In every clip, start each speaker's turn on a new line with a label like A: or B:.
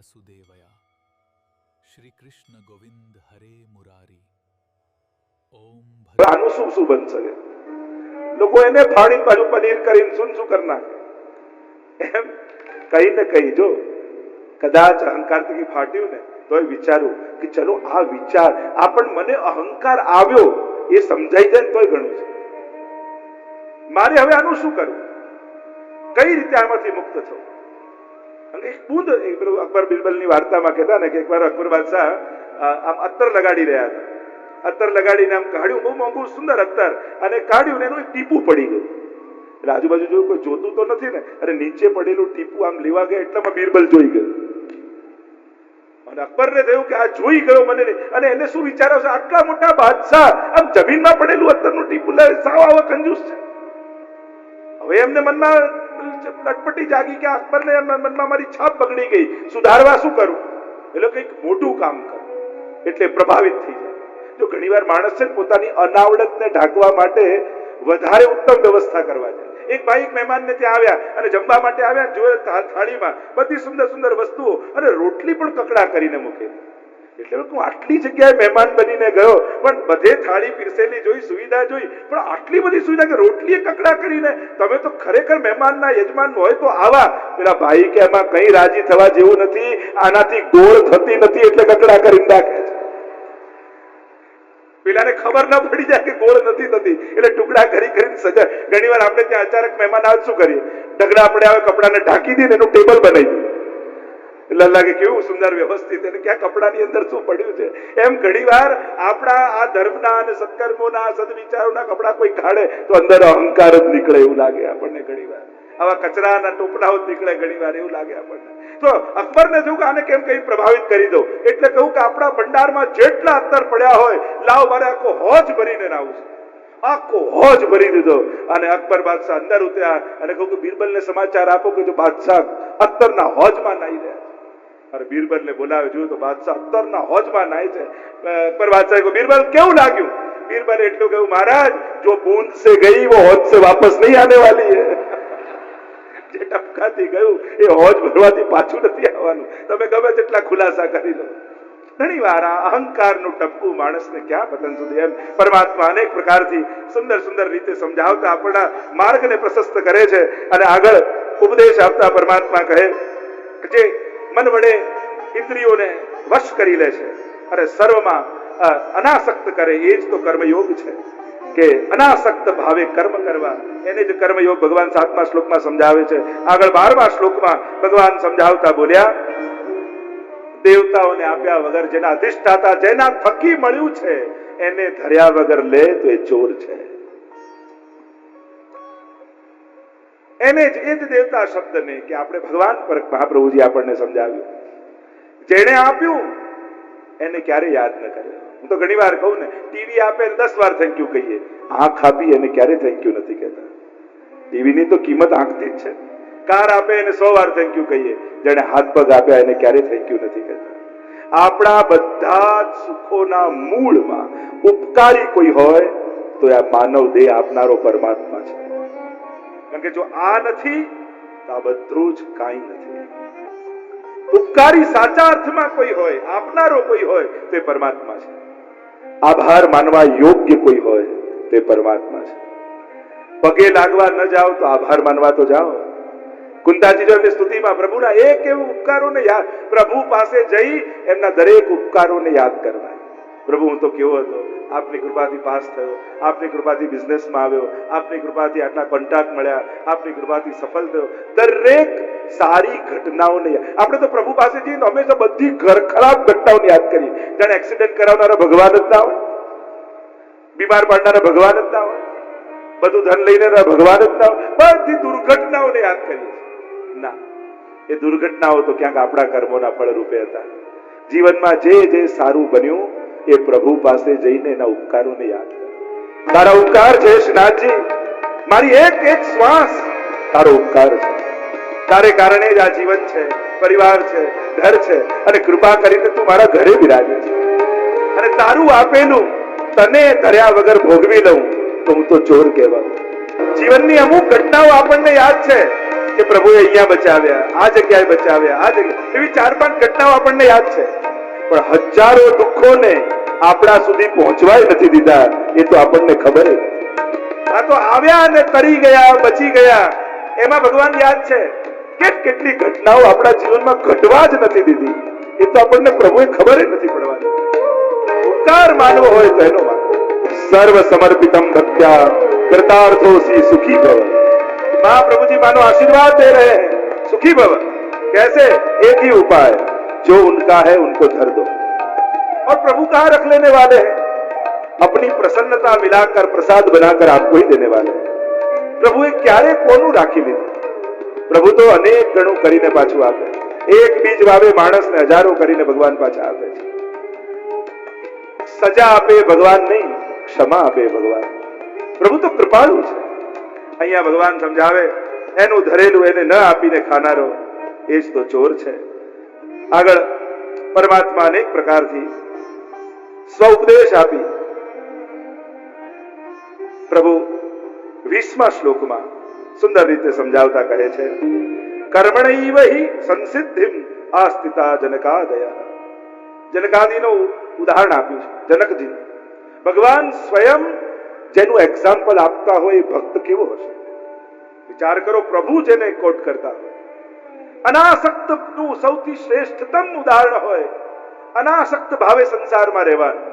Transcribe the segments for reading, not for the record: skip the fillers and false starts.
A: વાસુદેવયા શ્રી કૃષ્ણ ગોવિંદ હરે મુરારી ઓમ
B: આનું શું શું બનશે? લોકો એને ફાડી બાજુ પનીર કરીને શું શું કરી નાખે. એમ કઈ ને કઈ જો કદાચ અહંકારથી ફાટ્યું ને તોય વિચારું કે ચલો આ વિચાર મને અહંકાર આવ્યો એ સમજાઈ જાય તોય ઘણું છે. મારે હવે આનું શું કરવું? કઈ રીતે આમાંથી મુક્ત થવું? એક બુંદ અકબર બિરબલની વાર્તામાં કહેતા ને કે એકવાર અકબર બાદશાહ આમ અત્તર લગાડી રહ્યા હતા. અત્તર લગાડીને આમ કાઢ્યું, બહુ મોંઘું સુંદર અત્તર, અને કાઢ્યું ને એનું એક ટીપું પડી ગયું. એટલે આજુબાજુ જોયું, કોઈ જોતું તો નથી ને, અને નીચે પડેલું ટીપું આમ લેવા ગયા એટલામાં બિરબલ જોઈ ગયો. અને અકબરને થયું કે આ જોઈ ગયો મને, અને એને શું વિચાર આવશે, આટલા મોટા બાદશાહ આમ જમીનમાં પડેલું અત્તરનું ટીપું લે, સાવ આવા કંજૂસ છે. હવે એમને મનમાં લટપટી જાગી કે અકબરને મનમાં મારી છાપ બગડી ગઈ, સુધારવા શું કરું? એટલે કંઈક મોટું કામ કરું એટલે પ્રભાવિત થઈ જાય. જો ઘણીવાર માણસ છે પોતાની અનાવડતને ઢાંકવા માટે વધારે ઉત્તમ વ્યવસ્થા કરવા જાય. એક ભાઈ એક મહેમાનને ત્યાં આવ્યા અને જમવા માટે આવ્યા, જોયે થાળીમાં બધી સુંદર સુંદર વસ્તુઓ અને રોટલી પણ કકડા કરીને મૂકેલી. એટલે હું આટલી જગ્યાએ મહેમાન બનીને ગયો, પણ બધે થાળી પીરસેલી જોઈ, સુવિધા જોઈ, પણ આટલી બધી સુવિધા કે રોટલીએ કકડા કરીને, તમે તો ખરેખર મહેમાનના યજમાન હોય તો આવા. પેલા ભાઈ કે એમાં કઈ રાજી થવા જેવું નથી, આનાથી ગોળ થતી નથી એટલે કકડા કરીને નાખે છે. પેલાને ખબર ન પડી જાય કે ગોળ નથી થતી એટલે ટુકડા કરી કરીને સજા. ઘણી વાર આપણે ત્યાં અચાનક મહેમાન આવે શું કરીએ? ઢગલા પડ્યા હોય કપડાને ઢાંકી દઈએ, એનું ટેબલ બનાવી દઈએ. એટલે લાગે કેવું સુંદર વ્યવસ્થિત, એને ક્યાં કપડાની અંદર શું પડ્યું છે. એમ ઘણી વાર આપણા આ ધર્મના અને સત્કર્મોના સદવિચારોના કપડા કોઈ કાઢે તો અંદર અહંકાર જ નીકળે એવું લાગે આપણને. ઘણી વાર આવા કચરાના ટોપલાઓ જ નીકળે, ઘણી વાર એવું લાગે આપણને. તો અકબરને થયું કે આને કેમ કઈ પ્રભાવિત કરી દો, એટલે કહ્યું કે આપણા ભંડારમાં જેટલા અત્તર પડ્યા હોય લાવ, મારે આખો હોજ ભરીને લાવું છે. આખો હોજ ભરી દીધો. અને અકબર બાદશાહ અંદર ઉતર્યા અને કહ્યું કે બિરબલને સમાચાર આપો કે જો બાદશાહ અત્તરના હોજમાં નાઈ રહ્યા. અરે બિરબલને બોલાવે, જોયું તો બાદશાહ અત્તરના હોજમાં નાય છે. અકબર બાદશાહ કહ્યું બિરબલ કેવું લાગ્યું? બિરબલ એટલું કહ્યું, મહારાજ જો બૂંદ સે ગઈ वो હોજ से वापस नहीं आने वाली है. જે ટપકાથી ગયું એ હોજ ભરવાથી પાછું નથી આવવાનું. તમે ગમે તેટલા ખુલાસા કરી લો. ઘણી વાર આ અહંકારનું ટપકું માણસને ક્યાં પતન સુધી. એમ પરમાત્મા અનેક પ્રકારથી સુંદર સુંદર રીતે સમજાવતા આપણા માર્ગને પ્રશસ્ત કરે છે. અને આગળ ઉપદેશ આપતા પરમાત્મા કહે જે મન વડે ઇન્દ્રિયોને વશ કરી લે છે અને સર્વમાં અનાસક્ત કરે, એ જ તો કર્મયોગ છે. કે અનાસક્ત ભાવે કર્મ કરવા, એને જ કર્મયોગ ભગવાન 7મા શ્લોકમાં સમજાવે છે. આગળ 12મા શ્લોકમાં ભગવાન સમજાવતા બોલ્યા, દેવતાઓને આપ્યા વગર, જેના અધિષ્ઠાતા, જેના થકી મળ્યું છે, એને ધર્યા વગર લે તો એ ચોર છે. એને જ, એ જ દેવતા શબ્દને કે આપણે ભગવાન પર મહાપ્રભુજી આપણને સમજાવ્યું, જેણે આપ્યું એને ક્યારે યાદ ન કરે. હું તો ઘણી વાર કહું ને, ટીવી આપે 10 વાર થેન્ક યુ કહીએ, આંખ આપી એને ક્યારે થેન્ક યુ નથી કહેતા. ટીવીની તો કિંમત આંખથી જ છે. કાર આપે એને 100 વાર થેન્ક યુ કહીએ, જેણે હાથ પગ આપ્યા એને ક્યારે થેન્ક યુ નથી કહેતા. આપણા બધા જ સુખોના મૂળમાં ઉપકારી કોઈ હોય તો આ માનવ દેહ આપનારો પરમાત્મા છે. કારણ કે જો આ નથી તો આ બધું જ કાંઈ નથી. ઉપકારી સાચા અર્થમાં કોઈ હોય, આપનારો કોઈ હોય તે પરમાત્મા છે. આભાર માનવા યોગ્ય કોઈ હોય તે પરમાત્મા છે. પગે લાગવા ન જાઓ તો આભાર માનવા તો જાઓ. કુંતાજીની સ્તુતિમાં પ્રભુના એક એવું ઉપકારોને યાદ, પ્રભુ પાસે જઈ એમના દરેક ઉપકારોને યાદ કરવા. પ્રભુ હું તો કેવો હતો, આપની કૃપાથી પાસ થયો, આપની કૃપાથી બિઝનેસમાં આવ્યો, આપની કૃપાથી આટલા કોન્ટ્રાક્ટ મળ્યા, આપની કૃપાથી સફળ થયો. દરેક સારી ઘટનાઓને આપણે તો પ્રભુ પાસે જઈને હંમેશા બધી ખરાબ ઘટનાઓને યાદ કરીએ. જાણે એક્સિડન્ટ કરાવનારા ભગવાન જ ના હોય, બીમાર પાડનારા ભગવાન જ ના હોય, બધું ધન લઈને ભગવાન જ ના હોય, બધી દુર્ઘટનાઓને યાદ કરીએ. ના, એ દુર્ઘટનાઓ તો ક્યાંક આપણા કર્મોના ફળ રૂપે હતા. જીવનમાં જે જે સારું બન્યું એ પ્રભુ પાસે જઈને એના ઉપકારોને યાદ કરો. તારા ઉપકાર છે શ્રીનાથજી, મારી એક એક શ્વાસ તારો ઉપકાર છે. તારે કારણે જ આ જીવન છે, પરિવાર છે, ઘર છે, અને કૃપા કરીને તું મારા ઘરે બિરાજે છે. અને તારું આપેલું તને ધર્યા વગર ભોગવી લઉં તો હું તો ચોર કહેવાઉં. જીવનની અમુક ઘટનાઓ આપણને યાદ છે કે પ્રભુએ અહીંયા બચાવ્યા, આ જગ્યાએ બચાવ્યા, આ જગ્યાએ, એવી 4-5 ઘટનાઓ આપણને યાદ છે, પણ હજારો દુઃખોને આપણા સુધી પહોંચવાય નથી દીધા, એ તો આપણને ખબર જ. આ તો આવ્યા અને તરી ગયા, બચી ગયા, એમાં ભગવાન યાદ છે. કેટલી ઘટનાઓ આપણા જીવનમાં ઘટવા જ નથી દીધી, એ તો આપણને પ્રભુએ ખબર જ નથી પડવાની. ઉપકાર માનવો હોય તો એનો માનવો. સર્વ સમર્પિતમ ભક્ત્યા कृतार्थोसी सुखी भव. महाप्रभु जी मानो आशीर्वाद दे रहे हैं, सुखी भव. कैसे? एक ही उपाय, जो उनका है उनको धर दो. और प्रभु कहाँ रख लेने वाले हैं? अपनी प्रसन्नता मिलाकर प्रसाद बनाकर आपको ही देने वाले हैं. પ્રભુએ ક્યારે કોનું રાખી લીધું? પ્રભુ તો અનેક ગણું કરીને પાછું આપે. એક બીજ વાવે માણસને હજારો કરીને ભગવાન પાછા આપે છે. સજા આપે ભગવાન નહીં, ક્ષમા આપે ભગવાન. પ્રભુ તો કૃપાળુ છે. અહીંયા ભગવાન સમજાવે, એનું ધરેલું એને ન આપીને ખાનારો એ જ તો ચોર છે. આગળ પરમાત્મા અનેક પ્રકારથી સ્વ ઉપદેશ આપી પ્રભુ 20મા શ્લોકમાં સુંદર રીતે સમજાવતા કહે છે, કર્મણૈવ હિ સંસિદ્ધિમ આસ્થિતા જનકાદય. જનકાદીનું ઉદાહરણ આપ્યું છે જનકજી. ભગવાન સ્વયં જેનું એક્ઝામ્પલ આપતા હોય ભક્ત કેવો હશે? વિચાર કરો, પ્રભુ જેને કોટ કરતા હોય, અનાસક્ત નું સૌથી શ્રેષ્ઠતમ ઉદાહરણ હોય. અનાસક્ત ભાવે સંસારમાં રહેવાનું,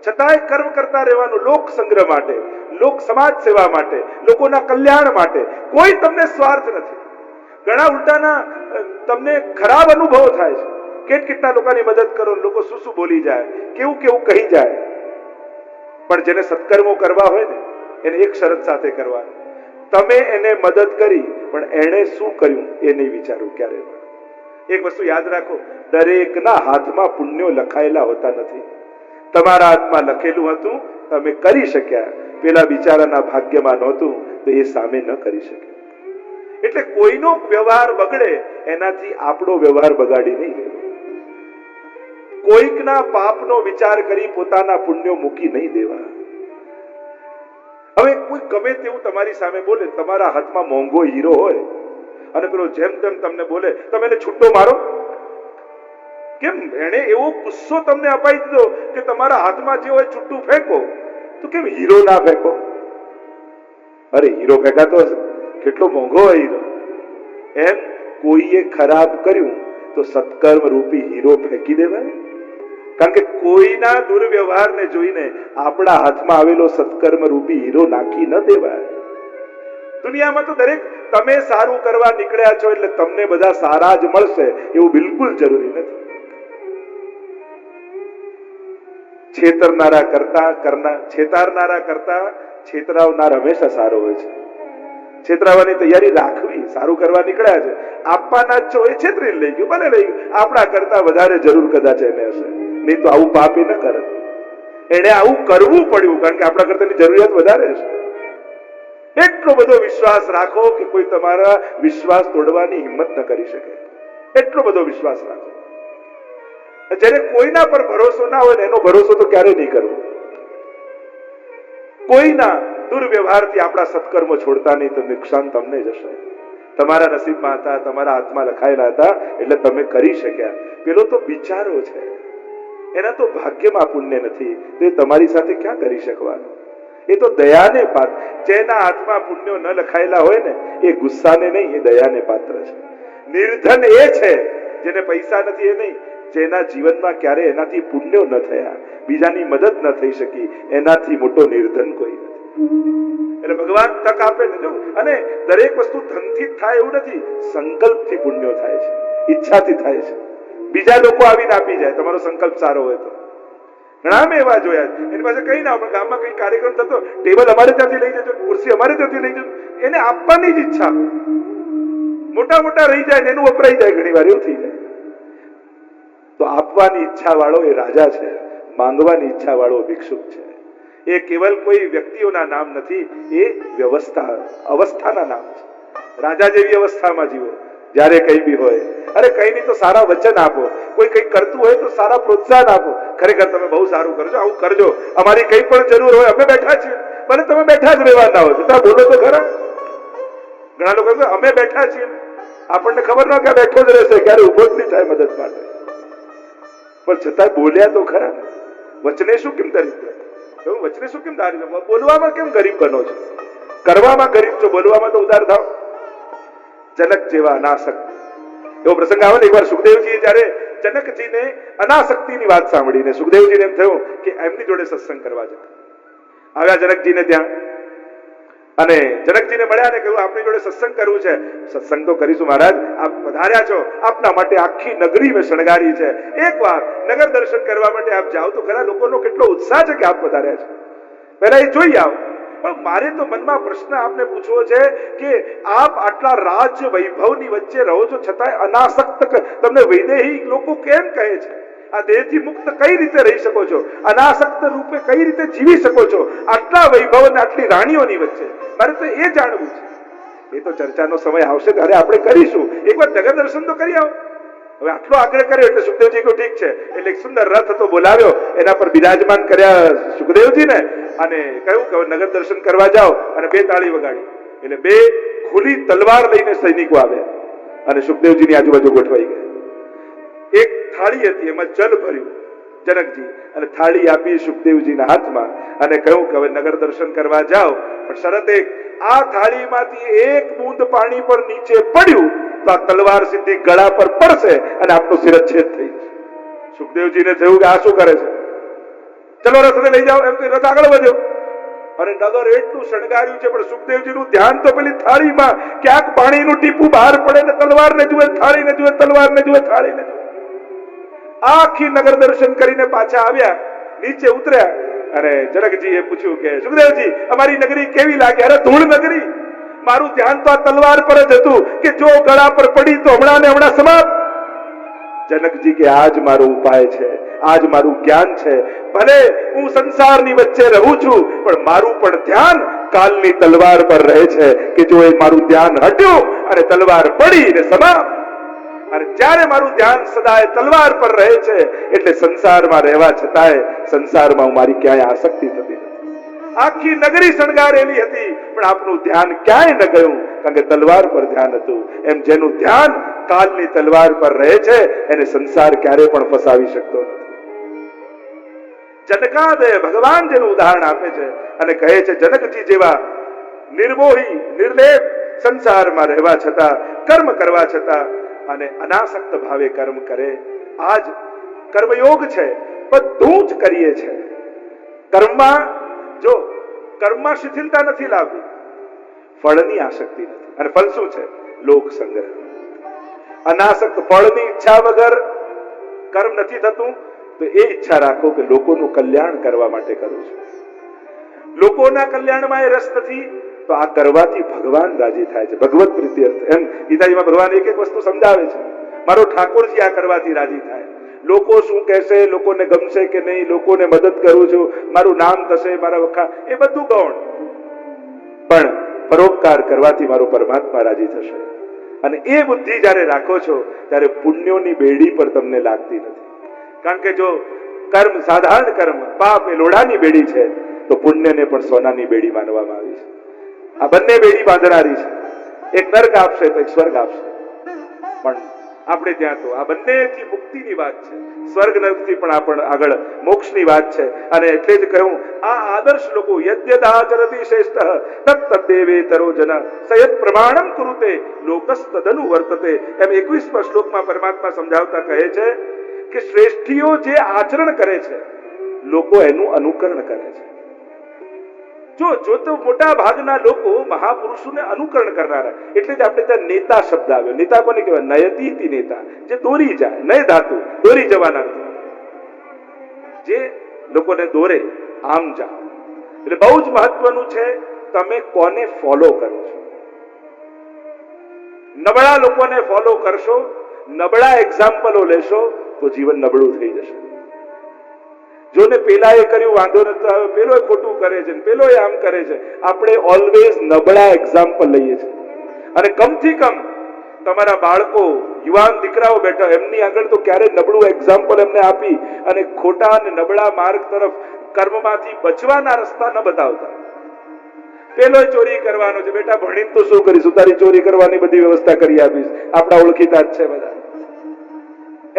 B: છતાંય કર્મ કરતા રહેવાનું, લોક સંગ્રહ માટે, લોક સમાજ સેવા માટે, લોકોના કલ્યાણ માટે. કોઈ તમને સ્વાર્થ નથી. ઘણા ઉલટાના તમને ખરાબ અનુભવ થાય છે. કેટલા લોકોની મદદ કરો, લોકો શું બોલી જાય, કેવું કહી જાય. પણ જેને સત્કર્મો કરવા હોય ને, એને એક શરત સાથે કરવાનું, તમે એને મદદ કરી પણ એણે શું કર્યું એ નહીં વિચારવું ક્યારે. એક વસ્તુ યાદ રાખો, દરેકના હાથમાં પુણ્યો લખાયેલા હોતા નથી. તમારા હાથમાં લખેલું હતું, તમે કરી શક્યા, પેલા બિચારાના ભાગ્યમાં નહોતું તો એ સામે ન કરી શકે. એટલે કોઈનો વ્યવહાર બગડે એનાથી આપણો વ્યવહાર બગાડી નહીં લેવો. કોઈકના પાપનો વિચાર કરી પોતાના પુણ્યો મૂકી નહીં દેવા. હવે કોઈ ગમે તેવું તમારી સામે બોલે, તમારા હાથમાં મોંઘો હીરો હોય અને પેલો જેમ તેમ તમને બોલે, તમે એને છૂટો મારો કેમ? એને એવો ગુસ્સો તમને અપાઈ દીધો કે તમારા હાથમાં જે હોય છૂટું ફેંકો, તો કેમ હીરો ના ફેંકો? અરે હીરો ફેંકાતો હશે, કેટલો મોંઘો હોય હીરો. એમ કોઈએ ખરાબ કર્યું તો સત્કર્મ રૂપી હીરો ફેંકી દેવાય? કારણ કે કોઈના દુર્વ્યવહારને જોઈને આપણા હાથમાં આવેલો સત્કર્મ રૂપી હીરો નાખી ન દેવાય. દુનિયામાં તો દરેક તમે સારું કરવા નીકળ્યા છો એટલે તમને બધા સારા જ મળશે એવું બિલકુલ જરૂરી નથી. છેતરનારા કરતા છેતરાવનાર હંમેશા સારો હોય છે. છેતરાવાની તૈયારી રાખવી, સારું કરવા નીકળ્યા છે, આપવાના છો એ છેતરી લઈ ગયું, ભલે લઈ ગયું, આપણા કરતા વધારે જરૂર કદાચ એને હશે, નહીં તો આવું પાપ એ ન કરે. એને આવું કરવું પડ્યું કારણ કે આપણા કરતાની જરૂરિયાત વધારે હશે. એટલો બધો વિશ્વાસ રાખો કે કોઈ તમારા વિશ્વાસ તોડવાની હિંમત ન કરી શકે. એટલો બધો વિશ્વાસ રાખો. જ્યારે કોઈના પર ભરોસો ના હોય ને, એનો ભરોસો તો ક્યારેય નહીં કરવો. કોઈના દુર્વ્યવહારથી આપણા સત્કર્મો છોડતા નહીં તો નુકસાન તમને જ હશે. તમારા નસીબમાં હતા, તમારા હાથમાં લખાયેલા હતા એટલે તમે કરી શક્યા. પેલો તો બિચારો છે, એના તો ભાગ્યમાં પુણ્ય નથી, તો એ તમારી સાથે ક્યાં કરી શકવાનો? એ તો દયાને પાત્ર. જેના હાથમાં પુણ્યો ન લખાયેલા હોય ને, એ ગુસ્સાને નહીં, એ દયાને પાત્ર છે. નિર્ધન એ છે જેને પૈસા નથી, એ નહીં, જેના જીવનમાં ક્યારે એનાથી પુણ્યો ન થયા, બીજાની મદદ ન થઈ શકી, એનાથી મોટો નિર્ધન કોઈ નથી. એટલે ભગવાન તક આપે ને. જો, અને દરેક વસ્તુ ધનથી થાય એવું નથી, સંકલ્પથી પુણ્યો થાય છે, ઈચ્છાથી થાય છે. બીજા લોકો આવીને આપી જાય, તમારો સંકલ્પ સારો હોય તો. ઘણા મેં એવા જોયા, એની પાસે કઈ ના, આપણે ગામમાં કઈ કાર્યક્રમ થતો, ટેબલ અમારે ત્યાંથી લઈ જજો, ખુરશી અમારે ત્યાંથી લઈ જજો, એને આપવાની જ ઈચ્છા. મોટા મોટા રહી જાય ને એનું વપરાઈ જાય, ઘણી વાર એવું થઈ જાય. તો આપવાની ઈચ્છા વાળો એ રાજા છે, માંગવાની ઈચ્છા વાળો ભિક્ષુક છે. એ કેવલ કોઈ વ્યક્તિઓના નામ નથી, એ વ્યવસ્થા, અવસ્થાના નામ છે. રાજા જેવી અવસ્થામાં જીવો જ્યારે કઈ બી હોય. અરે કઈ નહીં તો સારા વચન આપો, કોઈ કઈ કરતું હોય તો સારા પ્રોત્સાહન આપો. ખરેખર તમે બહુ સારું કરજો, આવું કરજો, અમારી કઈ પણ જરૂર હોય અમે બેઠા છીએ. ભલે તમે બેઠા જ રહેવાના હોય, છતાં બોલો તો ખરા. ઘણા લોકો અમે બેઠા છીએ, આપણને ખબર ન કે બેઠો જ રહેશે, ક્યારે ઉભો જ નહીં થાય મદદ માટે, પણ છતાં બોલ્યા તો ખરા. વચને શું કેમ તારી વચને શું કેમ તારી બોલવામાં કેમ ગરીબ બનો છો? કરવામાં ગરીબ છો, બોલવામાં તો ઉદાર થાવ. જનક જેવા અનાસક્ત એવો પ્રસંગ આવે ને. એકવાર સુખદેવજી જયારે જનકજીને અનાસક્તિની વાત સાંભળીને સુખદેવજીને એમ થયું કે એમની જોડે સત્સંગ કરવા જતા. આવ્યા જનકજીને ત્યાં અને જનકજીને મળ્યા ને કહ્યું આપની જોડે સત્સંગ કરવું છે. સત્સંગ તો કરીશું મહારાજ, આપ પધાર્યા છો, આપના માટે આખી નગરી મેં શણગારી છે, એકવાર નગર દર્શન કરવા માટે આપ જાઓ તો ખરા. લોકોનો કેટલો ઉત્સાહ છે કે આપ પધાર્યા છો, પહેલા એ જોઈ આવો. પણ મારે તો મનમાં પ્રશ્ન આપને પૂછવો છે કે આપ આટલા રાજ્ય વૈભવની વચ્ચે રહો છો છતાંય અનાસક્ત તમને વૈદેહી લોકો કેમ કહે છે? આ દેહથી મુક્ત કઈ રીતે રહી શકો છો? અનાસક્ત રૂપે કઈ રીતે જીવી શકો છો આટલા વૈભવ અને આટલી રાણીઓની વચ્ચે? મારે તો એ જાણવું છે. એ તો ચર્ચાનો સમય આવશે ત્યારે આપણે કરીશું. એકવાર નગર દર્શન તો કરી આવો. હવે આટલો આગ્રહ કર્યો એટલે સુખદેવજી કહ્યું ઠીક છે. એટલે એક સુંદર રથ હતો બોલાવ્યો, એના પર બિરાજમાન કર્યા સુખદેવજીને અને કહ્યું કે નગર દર્શન કરવા જાઓ. અને 2 તાળી વગાડી એટલે 2 ખુલ્લી તલવાર લઈને સૈનિકો આવ્યા અને સુખદેવજીની આજુબાજુ ગોઠવાઈ ગયા. એક થાળી હતી, એમાં જલ ભર્યું જનકજી અને થાળી આપી સુખદેવજીના હાથમાં અને કહ્યું કે હવે નગર દર્શન કરવા જાઓ, પણ શરત એક, આ થાળીમાંથી એક બૂંદ પાણી પર નીચે પડ્યું તો આ તલવાર સીધી ગળા પર પડશે અને આપનું શિરચ્છેદ થઈ જશે. સુખદેવજીને થયું કે આ શું કરે છે, ચલો રથને લઈ જાઓ. એમ તો રથ આગળ વધ્યો અને નગર એટલું શણગાર્યું છે, પણ સુખદેવજીનું ધ્યાન તો પેલી થાળીમાં, ક્યાંક પાણીનું ટીપું બહાર પડે ને તલવારને જુએ, થાળીને જુએ, તલવારને જુએ, થાળીને જુએ. આખી નગર દર્શન કરીને પાછા આવ્યા, નીચે ઉતર્યા અને જનકજીએ પૂછ્યું કે સુખદેવજી અમારી નગરી કેવી લાગે? અરે ધૂળ નગરી, મારું ધ્યાન તો આ તલવાર પર જ હતું કે જો ગળા પર પડી તો હમણાં ને હમણાં સમાપ્ત. જનકજી કે આજ મારો ઉપાય છે, આજ મારું જ્ઞાન છે. ભલે હું સંસારની વચ્ચે રહું છું પણ મારું પણ ધ્યાન કાલની તલવાર પર રહે છે કે જો એ મારું ધ્યાન હટ્યું અને તલવાર પડી ને સમાપ્ત. અને જ્યારે મારું ધ્યાન સદાય તલવાર પર રહે છે એટલે સંસારમાં રહેવા છતાંય સંસારમાં મારી ક્યાંય આસક્તિ થતી નથી. આખી નગરી શણગારેલી હતી પણ આપનું ધ્યાન ક્યાંય ન ગયું, કારણ કે તલવાર પર ધ્યાન હતું. એમ જેનું ધ્યાન કાલની તલવાર પર રહે છે એને સંસાર ક્યારે પણ ફસાવી શકતો નથી. જનકાદય ભગવાન જેનું ઉદાહરણ આપે છે અને કહે છે જનકજી જેવા નિર્મોહી નિર્લેપ સંસારમાં રહેવા છતાં, કર્મ કરવા છતાં અને અનાસક્ત ભાવે કર્મ કરે. આજ કર્મયોગ છે, બધું જ કરીએ છે. કર્મમાં જો કર્મમાં શિથિલતા નથી લાવવી, ફળની આસક્તિ નથી. અને ફળ શું છે? લોક સંગ્રહ. અનાસક્ત ફળની ઈચ્છા વગર કર્મ નથી થતું તો એ ઈચ્છા રાખો કે લોકોનું કલ્યાણ કરવા માટે કરું છું. લોકોના કલ્યાણમાં એ રસ નથી તો આ કરવાથી ભગવાન રાજી થાય છે, ભગવત પ્રીતિ અર્થ. એમ ગીતાજીમાં ભગવાન એક એક વસ્તુ સમજાવે છે. મારો ઠાકોરજી આ કરવાથી રાજી થાય. લોકો શું કહેશે, લોકોને ગમશે કે નહીં, લોકોને મદદ કરું છું, મારું નામ થશે, મારા વખા, એ બધું ગૌણ. પણ પરોપકાર કરવાથી મારો પરમાત્મા રાજી થશે. અને એ બુદ્ધિ જ્યારે રાખો છો ત્યારે પુણ્યોની બેડી પર તમને લાગતી નથી. કારણ કે જો કર્મ સાધારણ કર્મ, પાપ એ લોઢાની બેડી છે તો પુણ્યને પણ સોનાની બેડી માનવામાં આવી છે. આ બંને બેડી બાંધનારી છે. એક નરક આપશે તો એક સ્વર્ગ આપશે. પણ આપણે ત્યાં તો આ બંનેથી મુક્તિની વાત છે. સ્વર્ગ નરકથી પણ આપણે આગળ મોક્ષની વાત છે. અને એટલે જ કહ્યું આ આદર્શ લોકો યદ્યદાચરતિ શ્રેષ્ઠ તત્તદેવેતરો જન સયત પ્રમાણમ કુરુતે લોકસ્તદનુ વર્તતે. એમ 21મા શ્લોકમાં પરમાત્મા સમજાવતા કહે છે કે શ્રેષ્ઠીઓ જે આચરણ કરે છે લોકો એનું અનુકરણ કરે છે. જો તો મોટા ભાગના લોકો મહાપુરુષોને અનુકરણ કરનારા, એટલે જ આપણે ત્યાં નેતા શબ્દ આવ્યો. નેતા કોને કહેવાય? નયતીતિ નેતા, જે દોરી જાય, નય ધાતુ, દોરી જવાના અર્થ, જે લોકોને દોરે, આમ જાઓ. એટલે બહુ જ મહત્વનું છે તમે કોને ફોલો કરો છો. નબળા લોકોને ફોલો કરશો, નબળા એક્ઝામ્પલો લેશો તો જીવન નબળું થઈ જશે. જોને પેલા એ કર્યું વાંધો નથી આવ્યો, પેલો એ ખોટું કરે છે, પેલો એ આમ કરે છે. આપણે ઓલવેઝ નબળા એક્ઝામ્પલ લઈએ છીએ. અને કમથી કમ તમારા બાળકો, યુવાન દીકરાઓ બેઠા, એમની આગળ તો ક્યારે નબળું એક્ઝામ્પલ એમને આપી અને ખોટા અને નબળા માર્ગ તરફ કર્મમાંથી બચવાના રસ્તા ન બતાવતા. પેલો ચોરી કરવાનો છે, બેટા ભણીને તો શું કરીશું, તારી ચોરી કરવાની બધી વ્યવસ્થા કરી આપીશ, આપણા ઓળખીતા જ છે બધા.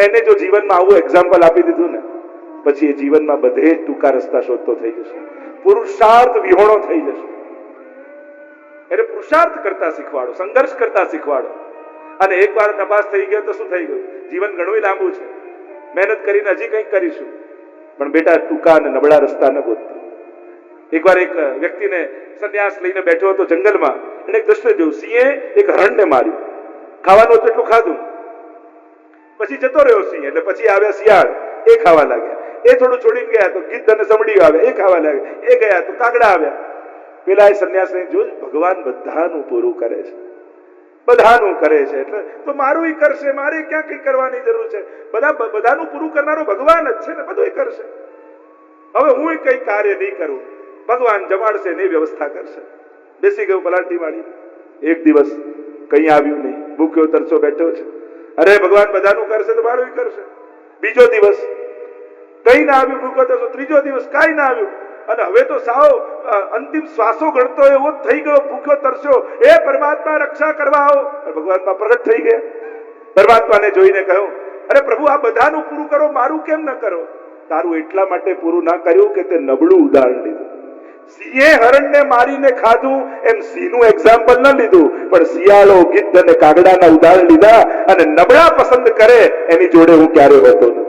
B: એને જો જીવનમાં આવું એક્ઝામ્પલ આપી દીધું ને, પછી એ જીવનમાં બધે જ ટૂંકા રસ્તા શોધતો થઈ જશે, પુરુષાર્થ વિહોણો થઈ જશે. એટલે પુરુષાર્થ કરતા શીખવાડો, સંઘર્ષ કરતા શીખવાડો. અને એકવાર નપાસ થઈ ગયો તો શું થઈ ગયું, જીવન ઘણું લાંબુ છે, મહેનત કરીને હજી કંઈક કરીશું, પણ બેટા ટૂંકા અને નબળા રસ્તા ન ગોતતો. એકવાર એક વ્યક્તિને સંન્યાસ લઈને બેઠો હતો જંગલમાં, એને એક દ્રશ્ય જોયું, સિંહે એક હરણને માર્યું, ખાવાનું હતું એટલું ખાધું, પછી જતો રહ્યો સિંહ. એટલે પછી આવ્યા શિયાળ, એ ખાવા લાગ્યા, એ થોડું છોડીને ગયા તો ગીધ અને સમડીઓ આવ્યા, એ ખાવા લાગ્યા, એ ગયા તો કાગડા આવ્યા. પેલા એ સંન્યાસ લઈને જોયું, ભગવાન બધાનું પૂરું કરે છે, બધાનું કરે છે, એટલે તો મારું કરશે, મારે ક્યાં કઈ કરવાની જરૂર છે, બધાનું પૂરું કરનારો ભગવાન જ છે ને, બધું કરશે. હવે હું કઈ કાર્ય નહીં કરું, ભગવાન જમાડશે ને વ્યવસ્થા કરશે. બેસી ગયો પલાટી વાળી. એક દિવસ કઈ આવ્યું નહીં, ભૂખ્યો તરસો બેઠો છે. અરે ભગવાન બધાનું કરશે તો મારું કરશે. બીજો દિવસ કઈ ના આવ્યું, ભૂખ્યો તરસો. ત્રીજો દિવસ કઈ ના આવ્યું, અને હવે તો સાવ અંતિમ શ્વાસો ગણતો એવો થઈ ગયો, ભૂખ્યો તરસ્યો, એ પરમાત્મા રક્ષા કરવા આવો. ભગવાન પ્રગટ થઈ ગયા. પરમાત્માને જોઈને કહ્યું, અરે પ્રભુ આ બધાનું પૂરું કરો, મારું કેમ ન કરો? તારું એટલા માટે પૂરું ના કર્યું કે તે નબળું ઉદાહરણ લીધું. સિંહે હરણને મારીને ખાધું એમ સિંહનું એક્ઝામ્પલ ન લીધું, પણ શિયાળો, ગીધ અને કાગડાના ઉદાહરણ લીધા. અને નબળા પસંદ કરે એની જોડે હું ક્યારે હોતો નથી.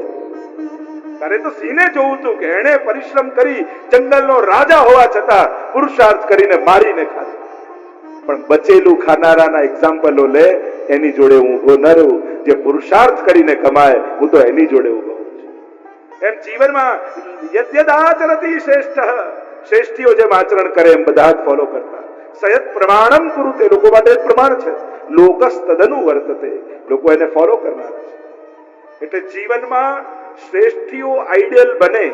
B: તારે તો સિંહને જોવું હતું કે એને પરિશ્રમ કરી જંગલનો રાજા હોવા છતાં પુરુષાર્થ કરીને મારીને ખાધું. પણ બચેલું ખાનારાના એક્ઝામ્પલો લે, એની જોડે હું ઉભો ન રહું. જે પુરુષાર્થ કરીને કમાય, હું તો એની જોડે ઉભો છું. એમ જીવનમાં યદ્યદાચરતિ શ્રેષ્ઠ, શ્રેષ્ઠીઓ જેમ આચરણ કરે એમ બધા જ ફોલો કરતા. સયત પ્રમાણમ કુરુતે, લોકો માટે જ પ્રમાણ છે. લોકસ તદનુ વર્તતે, લોકો એને ફોલો કરનારા છે. એટલે જીવનમાં શ્રેષ્ઠીઓ આઈડિયલ બને,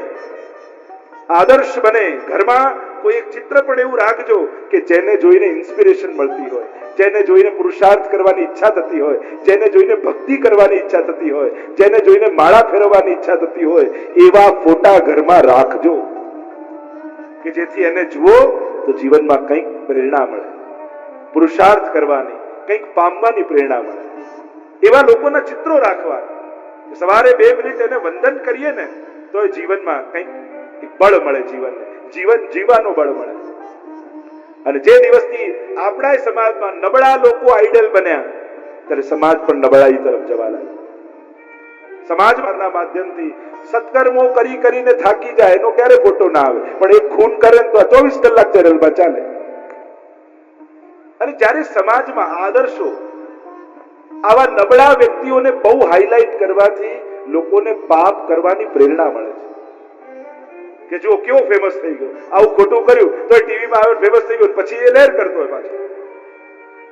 B: આદર્શ બને. ઘરમાં કોઈ એક ચિત્ર પણ એવું રાખજો કે જેને જોઈને ઇન્સ્પિરેશન મળતી હોય, જેને જોઈને પુરુષાર્થ કરવાની ઈચ્છા થતી હોય, જેને જોઈને ભક્તિ કરવાની ઈચ્છા થતી હોય, જેને જોઈને માળા ફેરવવાની ઈચ્છા થતી હોય, એવા ફોટા ઘરમાં રાખજો કે જેથી એને જુઓ તો જીવનમાં કંઈક પ્રેરણા મળે, પુરુષાર્થ કરવાની, કંઈક પામવાની પ્રેરણા મળે. એવા લોકોના ચિત્રો રાખવા. સવારે 2 મિનિટ એને વંદન કરીએ ને તો એ જીવનમાં કંઈક બળ મળે, જીવન જીવવાનો બળ મળે. અને જે દિવસથી આપણા સમાજમાં નબળા લોકો આઈડલ બન્યા, ત્યારે સમાજ પણ નબળાઈ તરફ જવા લાગ્યો. સમાજના માધ્યમથી સત્કર્મો કરી કરીને થાકી જાય, એનો ક્યારે ફોટો ના આવે, પણ એક ખૂન કરે તો 24 કલાક ચેનલમાં ચાલે. અને જ્યારે સમાજમાં આદર્શો, આવા નબળા વ્યક્તિઓને બહુ હાઈલાઈટ કરવાથી લોકોને પાપ કરવાની પ્રેરણા મળે છે. કે જો કેવો ફેમસ થઈ ગયો, આવું ખોટું કર્યું તો ટીવીમાં આવે ફેમસ થઈ ગયો, પછી એ લહેર કરતો હોય પાછો.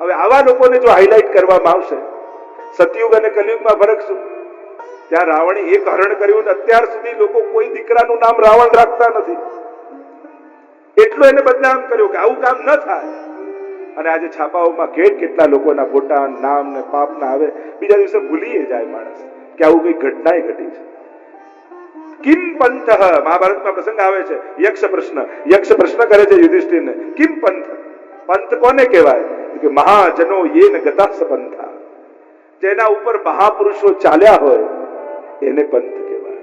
B: હવે આવા લોકોને જો હાઈલાઈટ કરવામાં આવશે, સતયુગ અને કલયુગમાં ફરક શું? ત્યાં રાવણે એક હરણ કર્યું, અત્યાર સુધી લોકો કોઈ દીકરાનું નામ રાવણ રાખતા નથી. એટલું એને બદનામ કર્યું કે આવું કામ ન થાય. અને આજે છાપાઓમાં કેટલા લોકોના ફોટા, નામ ને પાપ ના આવે, બીજા દિવસે ભૂલી જાય માણસ કે આવું કઈ ઘટના ઘટી છે. કિમ પંથ, મહાભારતમાં પ્રસંગ આવે છે, યક્ષ પ્રશ્ન કરે છે યુધિષ્ઠિરને, કિમ પંથ, પંથ કોને કહેવાય? કે મહાજનો યેન ગતાસ પંથા, જેના ઉપર મહાપુરુષો ચાલ્યા હોય એને પંથ કહેવાય.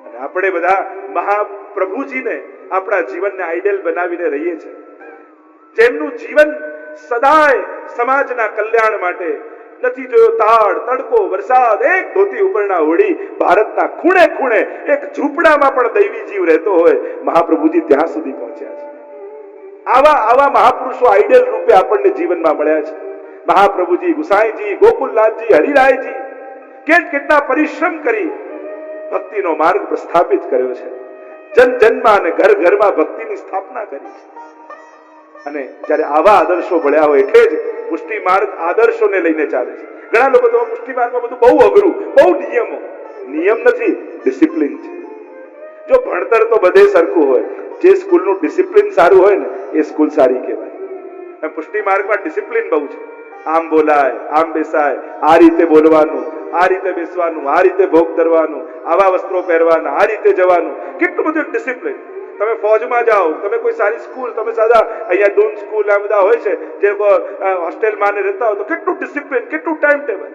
B: અને આપણે બધા મહાપ્રભુજીને આપણા જીવનને આઈડિયલ બનાવીને રહીએ છીએ, જેમનું જીવન સદાય સમાજના કલ્યાણ માટે. નથી જોયો તાળ, તડકો, વરસાદ, એક ધોતી ઉપરના ઓઢી ભારતના ખૂણે ખૂણે એક ઝૂંપડામાં પણ દૈવી જીવ રહેતો હોય, મહાપ્રભુજી ત્યાં સુધી પહોંચ્યા છે. આવા મહાપુરુષો આઈડિયલ રૂપે આપણને જીવનમાં મળ્યા છે. મહાપ્રભુજી, ગુસાઈજી, ગોકુલનાથજી, હરિરાયજી કેટલા પરિશ્રમ કરી ભક્તિનો માર્ગ પ્રસ્થાપિત કર્યો છે. જનમાં અને ઘરમાં ભક્તિની સ્થાપના કરી છે. અને જ્યારે આવા આદર્શો ભળ્યા હોય, એટલે જ પુષ્ટિ માર્ગ આદર્શોને લઈને ચાલે છે. ઘણા લોકો તો પુષ્ટિ માર્ગમાં બધું બહુ અઘરું, બહુ નિયમ નથી, ડિસિપ્લિન છે. જો ભણતર તો બધે સરખું હોય, જે સ્કૂલનું ડિસિપ્લિન સારું હોય ને એ સ્કૂલ સારી કહેવાય. પુષ્ટિ માર્ગમાં ડિસિપ્લિન બહુ છે. આમ બોલાય, આમ બેસાય, આ રીતે બોલવાનું, આ રીતે બેસવાનું, આ રીતે ભોગ ધરવાનું, આવા વસ્ત્રો પહેરવાના, આ રીતે જવાનું, કેટલું બધું ડિસિપ્લિન. તમે ફોજમાં જાઓ, તમે કોઈ સારી સ્કૂલ, તમે સાદા અહીંયા દૂન સ્કૂલ આ બધા હોય છે જે હોસ્ટેલમાં ને રહેતા હોય તો કેટલું ડિસિપ્લિન, કેટલું ટાઈમ ટેબલ.